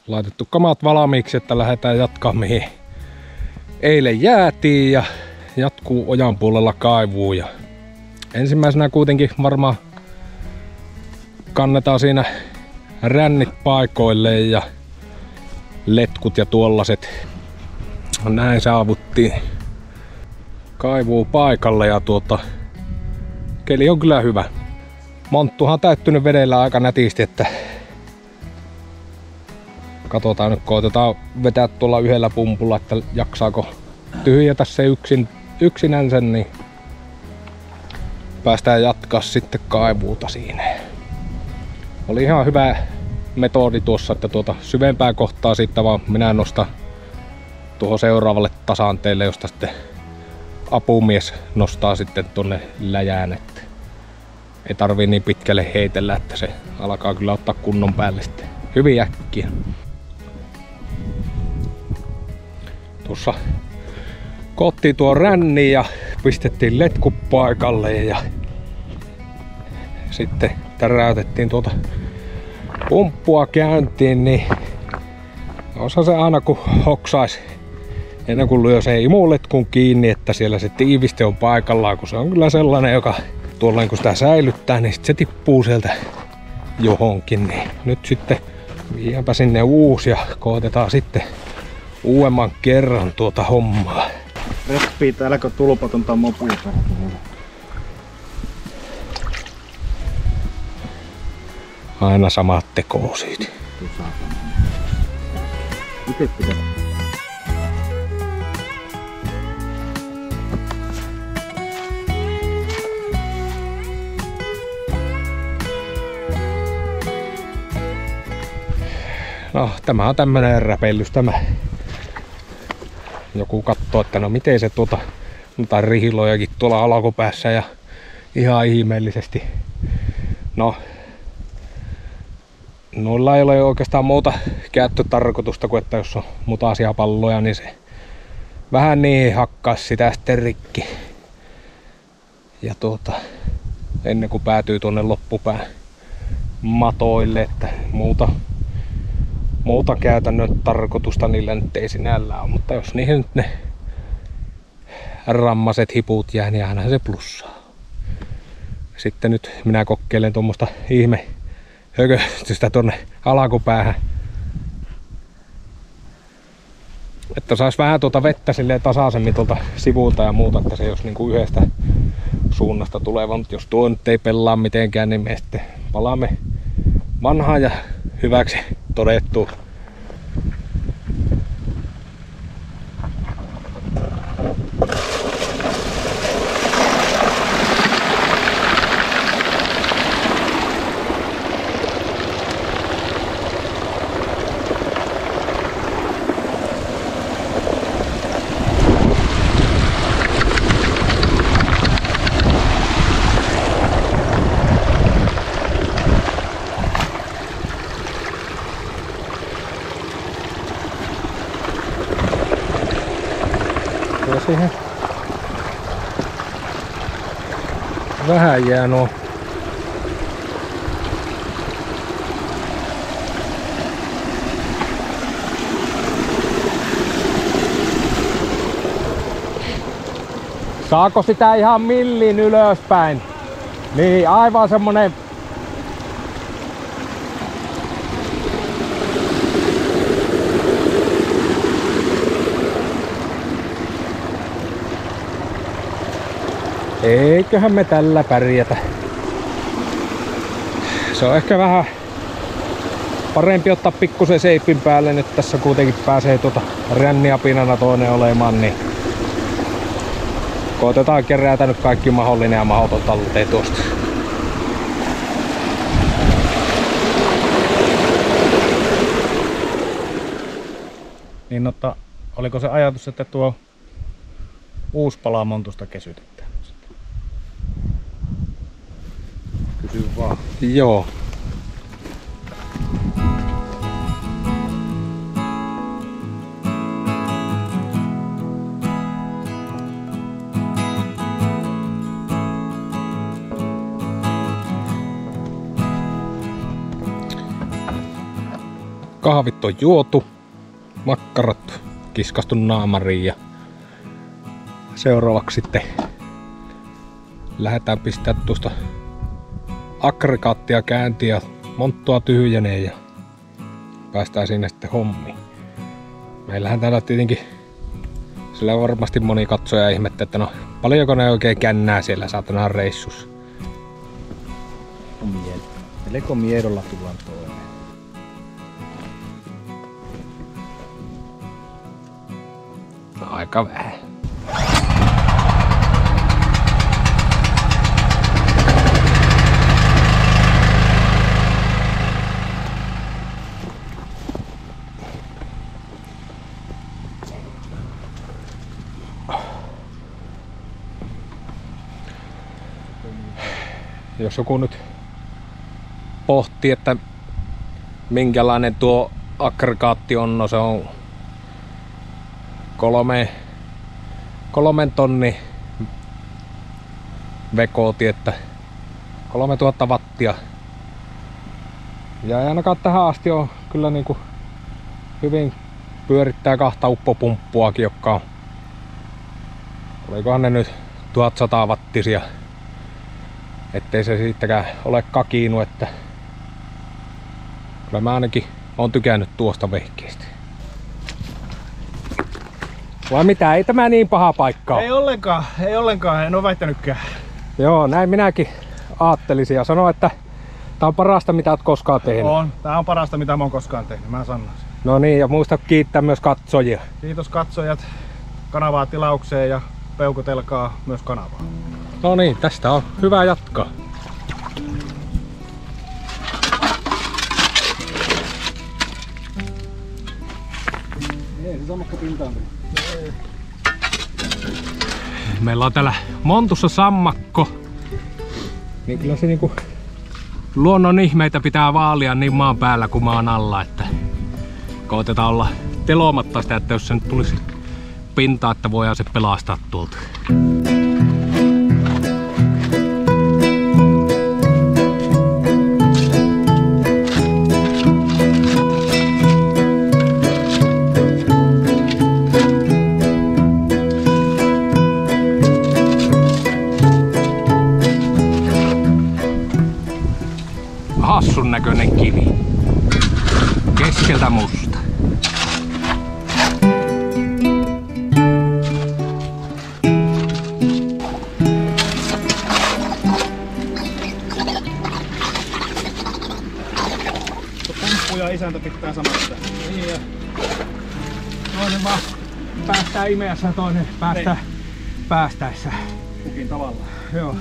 laitettu kamat valmiiksi, että lähdetään jatkaa mihin eilen jäätiin ja jatkuu ojan puolella kaivuun. Ja ensimmäisenä kuitenkin varmaan kannetaan siinä rännit paikoille ja letkut ja tuollaiset. Näin saavuttiin kaivuu paikalle ja keli on kyllä hyvä. Monttuhan on täyttynyt vedellä aika nätisti, että katsotaan nyt, koitetaan vetää tuolla yhdellä pumpulla, että jaksaako tyhjätä se yksinänsä, niin päästään jatkaa sitten kaivuuta siinä. Oli ihan hyvä metodi tuossa, että syvempää kohtaa siitä vaan minä nostan tuohon seuraavalle tasanteelle, josta sitten apumies nostaa sitten tonne läjään, että ei tarvii niin pitkälle heitellä, että se alkaa kyllä ottaa kunnon päälle sitten hyvin äkkiä. Tuossa koottiin tuo ränni ja pistettiin letkut paikalle ja sitten täräytettiin tuota pumppua käyntiin, niin osa se aina kun hoksais ennen kuin lyö sen imuletkun kiinni, että siellä se tiiviste on paikallaan, kun se on kyllä sellainen, joka tuolla kun sitä säilyttää, niin sit se tippuu sieltä johonkin. Niin nyt sitten viedäänpä sinne uusi ja koetetaan sitten uudemman kerran tuota hommaa. Reppii täälläkö tulpatonta mopuja. Aina samat tekosyyt. Itse pitää. No, tämä on tämmönen räpellys tämä. Joku katsoo, että no miten se noita rihilojakin tuolla alkupäässä ja ihan ihmeellisesti. No, noilla ei ole oikeastaan muuta käyttötarkoitusta kuin että jos on mutaisia palloja, niin se vähän niin hakkaisi sitä sitten rikki. Ja ennen kuin päätyy tuonne loppupään matoille, että muuta käytännön tarkoitusta niillä nyt ei sinällään ole, mutta jos niihin nyt ne rammaset hiput jää, niin aina se plussaa. Sitten nyt minä kokeilen tuommoista ihme hökötystä tonne alkupäähän, että sais vähän vettä silleen tasaisemmin tuolta sivulta ja muuta, että se jos niinku yhdestä suunnasta tuleva, mutta jos tuo nyt ei pelaa mitenkään, niin me sitten palaamme vanhaan ja hyväksi todettu. Siihen vähän jää nuo saako sitä ihan millin ylöspäin? Niin, aivan semmonen eiköhän me tällä pärjätä. Se on ehkä vähän parempi ottaa pikkusen seipin päälle. Nyt tässä kuitenkin pääsee ränniapinana toinen olemaan, niin koitetaan kerätä nyt kaikki mahdollinen ja mahdoton talteen tuosta. Niin, mutta oliko se ajatus, että tuo uusi pala montusta kesytetään? Kysy vaan. Joo. kahvit on juotu, makkarat kiskastu naamariin ja seuraavaksi sitten lähdetään pistää tuosta aggregaattia käyntiin ja monttua tyhjenee ja päästään sinne sitten hommiin. Meillähän täällä tietenkin sillä varmasti moni katsoja ihmettä, että no paljonko ne oikein kännää siellä saatanaan reissussa. Melko miedolla tullaan toimeen. Aika vähän. Jos joku nyt pohtii, että minkälainen tuo aggregaatti on, no se on 3 tonni vekooti, että 3000 wattia. Ja ei ainakaan tähän asti on kyllä niinku hyvin pyörittää 2 uppopumppuakin, jotka on, olikohan ne nyt 1100 wattisia. Ettei se siitäkään ole kakiinut, että kyllä mä ainakin oon tykännyt tuosta vehkeestä. Vai mitä, ei tämä niin paha paikka ole? Ei ollenkaan, en oo väittänytkään. Joo, näin minäkin ajattelisin ja sanoin, että tää on parasta mitä oot koskaan tehnyt. Tää on parasta mitä mä oon koskaan tehnyt, mä sanoisin. No niin, ja muista kiittää myös katsojia. Kiitos katsojat, kanavaa tilaukseen ja peukutelkaa myös kanavaa. No niin, tästä on hyvä jatkaa. Ei se sammakko pintaan. Meillä on täällä montussa sammakko. Niin kyllä se niinku luonnon ihmeitä pitää vaalia niin maan päällä kuin maan alla, että koitetaan olla telomatta sitä, että jos se nyt tulisi pintaan, että voidaan se pelastaa tuolta. Hassun näköinen kivi. Keskeltä musta. Pumppu ja isäntä pitää samassa. Niin ja toinen vaan päästää imeässä ja toinen päästää päästäessä. Kukin tavalla. Joo.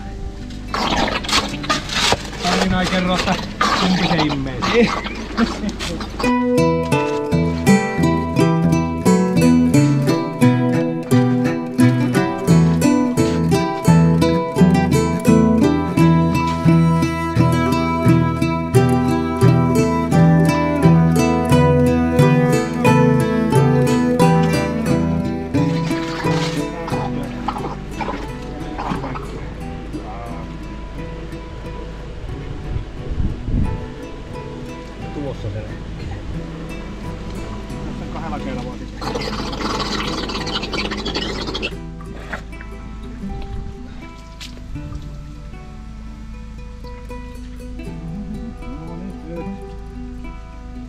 Tarina ei kerro, että kumpi se immee. Tuossa se. Tässä 2 kerralla voi sitten.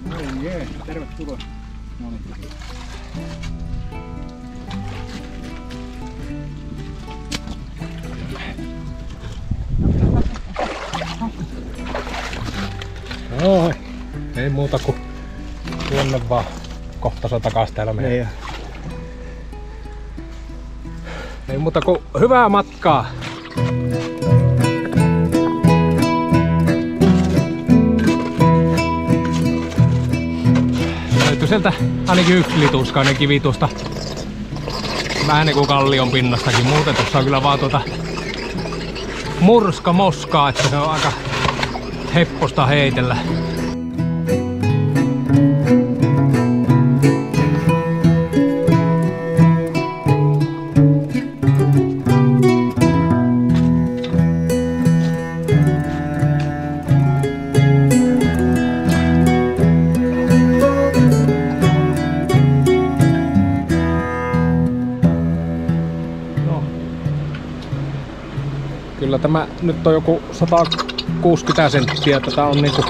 No jee, tervetuloa. No niin. Oi, ei muuta kuin tuonne vaan. Kohta se on takas täällä meidän. Ei muuta kuin hyvää matkaa. Löytyi sieltä ainakin 1 lituskainen kivi tuosta vähän niinku kallion pinnastakin. Muuten tuossa on kyllä vaan murska moskaa, että se on aika hepposta heitellä. Kyllä tämä nyt on joku 160 senttiä. Tätä on niinku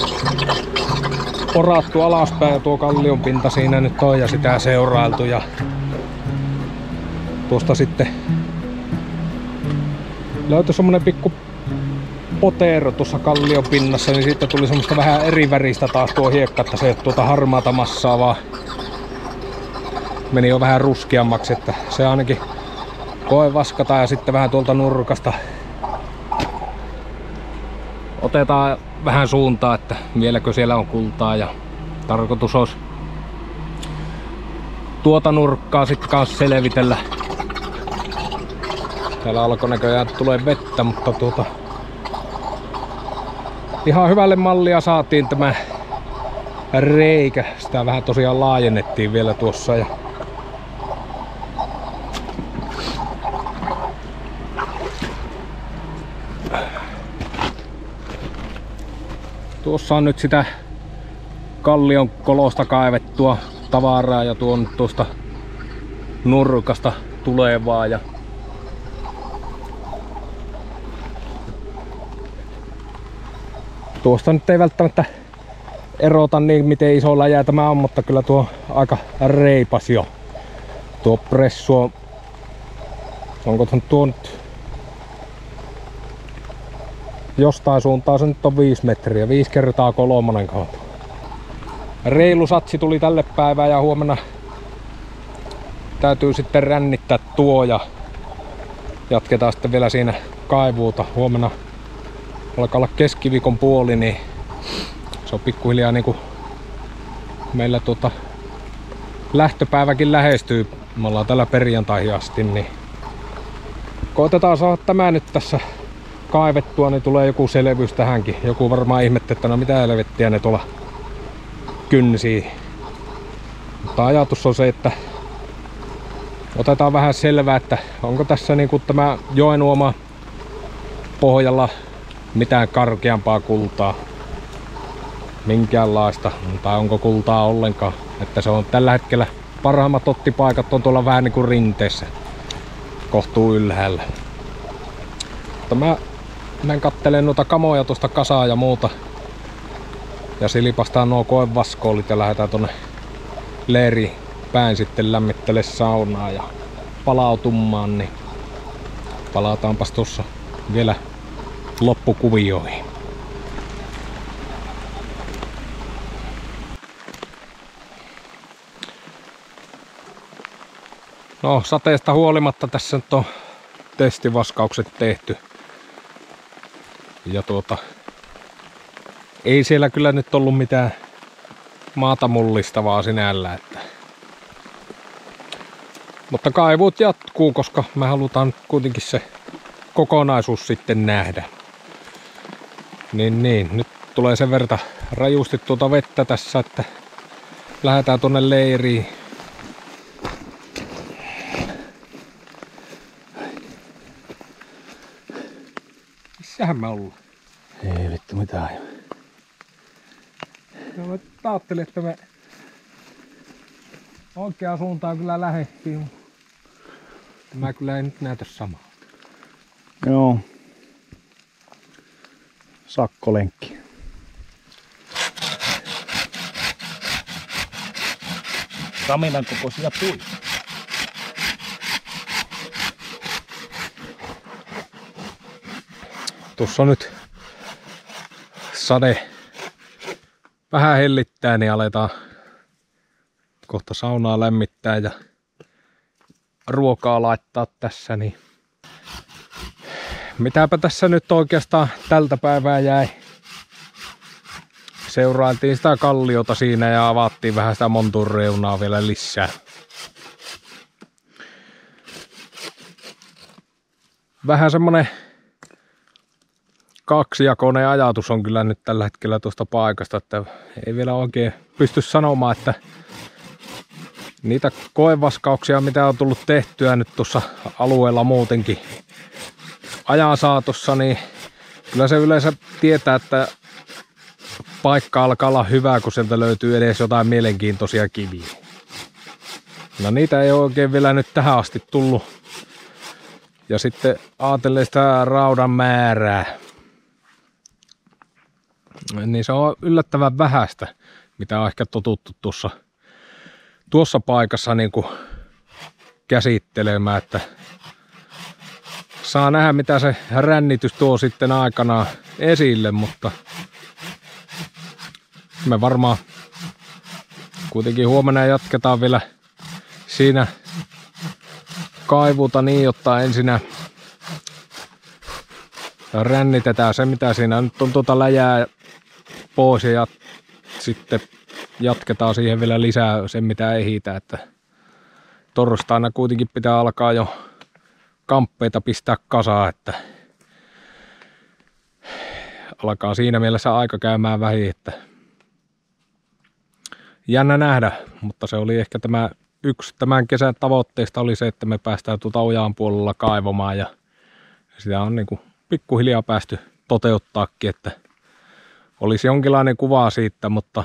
porattu alaspäin ja tuo kallion pinta siinä nyt on ja sitä seurailtu. Ja tuosta sitten löytyi semmonen pikku potero tuossa kallion pinnassa, niin siitä tuli semmoista vähän eri väristä taas tuo hiekka, että se ei ole tuota harmaata massaa, vaan meni jo vähän ruskeammaksi, että se ainakin koe vaskata ja sitten vähän tuolta nurkasta otetaan vähän suuntaa, että vieläkö siellä on kultaa ja tarkoitus olisi tuota nurkkaa sitten kanssa selvitellä. Täällä alkoi näköjään tulee vettä, mutta ihan hyvälle mallia saatiin tämä reikä. Sitä vähän tosiaan laajennettiin vielä tuossa. Ja tuossa on nyt sitä kallion kolosta kaivettua tavaraa ja tuon tuosta nurkasta tulevaa. Ja tuosta nyt ei välttämättä erota niin miten iso läjä tämä on, mutta kyllä tuo aika reipas jo. Tuo pressu on, onko tuo nyt jostain suuntaan, se nyt on 5 metriä, 5 kertaa 3 kautta. Reilu satsi tuli tälle päivään ja huomenna täytyy sitten rännittää tuo ja jatketaan sitten vielä siinä kaivuuta. Huomenna alkaa olla keskiviikon puoli, niin se on pikkuhiljaa niinku meillä lähtöpäiväkin lähestyy. Me ollaan täällä perjantaihin asti, niin koitetaan saada tämä nyt tässä kaivettua, niin tulee joku selvyys tähänkin. Joku varmaan ihmettä, että no mitä helvettiä ne tuolla kynsii. Mutta ajatus on se, että otetaan vähän selvää, että onko tässä niinku tämä joenuoma pohjalla mitään karkeampaa kultaa, minkäänlaista, tai onko kultaa ollenkaan. Että se on tällä hetkellä parhaimmat ottipaikat on tuolla vähän niinku rinteessä, kohtuu ylhäällä. Mutta mä menen kattelen noita kamoja tuosta kasaa ja muuta ja silipastaan nuo koevaskoolit ja lähdetään tonne leiri päin sitten lämmittele saunaa ja palautumaan, niin palataanpas tuossa vielä loppukuvioihin. No, sateesta huolimatta tässä nyt on testivaskaukset tehty. Ja ei siellä kyllä nyt ollut mitään maata mullistavaa sinällä, että mutta kaivut jatkuu, koska me halutaan kuitenkin se kokonaisuus sitten nähdä. Niin, nyt tulee sen verran rajusti tuota vettä tässä, että lähdetään tuonne leiriin. Missähän me ollaan? Ei vittu mitään. No, mä ajattelin, että me oikeaan suuntaan kyllä lähdettiin. Tämä kyllä ei nyt näytä samaa. Joo. Sakkolenkki. Raminan kokoisia puita. Tuossa nyt sade vähän hellittää, niin aletaan kohta saunaa lämmittää ja ruokaa laittaa tässä. Niin mitäpä tässä nyt oikeastaan tältä päivää jäi. Seurailtiin sitä kalliota siinä ja avattiin vähän sitä montun reunaa vielä lisää. Vähän semmonen kaksijakoinen ajatus on kyllä nyt tällä hetkellä tuosta paikasta, että ei vielä oikein pysty sanomaan, että niitä koevaskauksia, mitä on tullut tehtyä nyt tuossa alueella muutenkin ajan saatossa, niin kyllä se yleensä tietää, että paikka alkaa olla hyvä, kun sieltä löytyy edes jotain mielenkiintoisia kiviä. No niitä ei oikein vielä nyt tähän asti tullut Ja sitten ajatellen sitä raudan määrää, niin se on yllättävän vähäistä, mitä on ehkä totuttu tuossa paikassa niin kuin käsittelemään, että saa nähdä mitä se rännitys tuo sitten aikanaan esille, mutta me varmaan kuitenkin huomenna jatketaan vielä siinä kaivuta niin, jotta ensinnä rännitetään se mitä siinä nyt on tuota läjää pois ja sitten jatketaan siihen vielä lisää sen mitä ehitä, että torstaina kuitenkin pitää alkaa jo kamppeita pistää kasaan, että alkaa siinä mielessä aika käymään vähin, että jännä nähdä, mutta se oli ehkä yksi tämän kesän tavoitteista oli se, että me päästään tuota ojaan puolella kaivamaan ja sitä on niin kuin pikkuhiljaa päästy toteuttaakin, että olisi jonkinlainen kuva siitä, mutta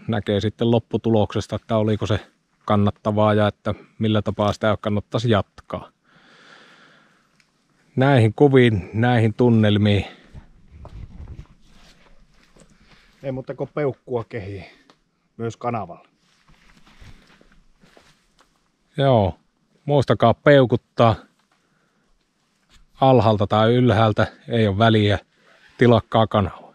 näkee sitten lopputuloksesta, että oliko se kannattavaa ja että millä tapaa sitä kannattaisi jatkaa. Näihin kuviin, näihin tunnelmiin. Ei mutta kun peukkua kehii myös kanavalla. Joo, muistakaa peukuttaa alhaalta tai ylhäältä, ei ole väliä, tilakkaa kanava.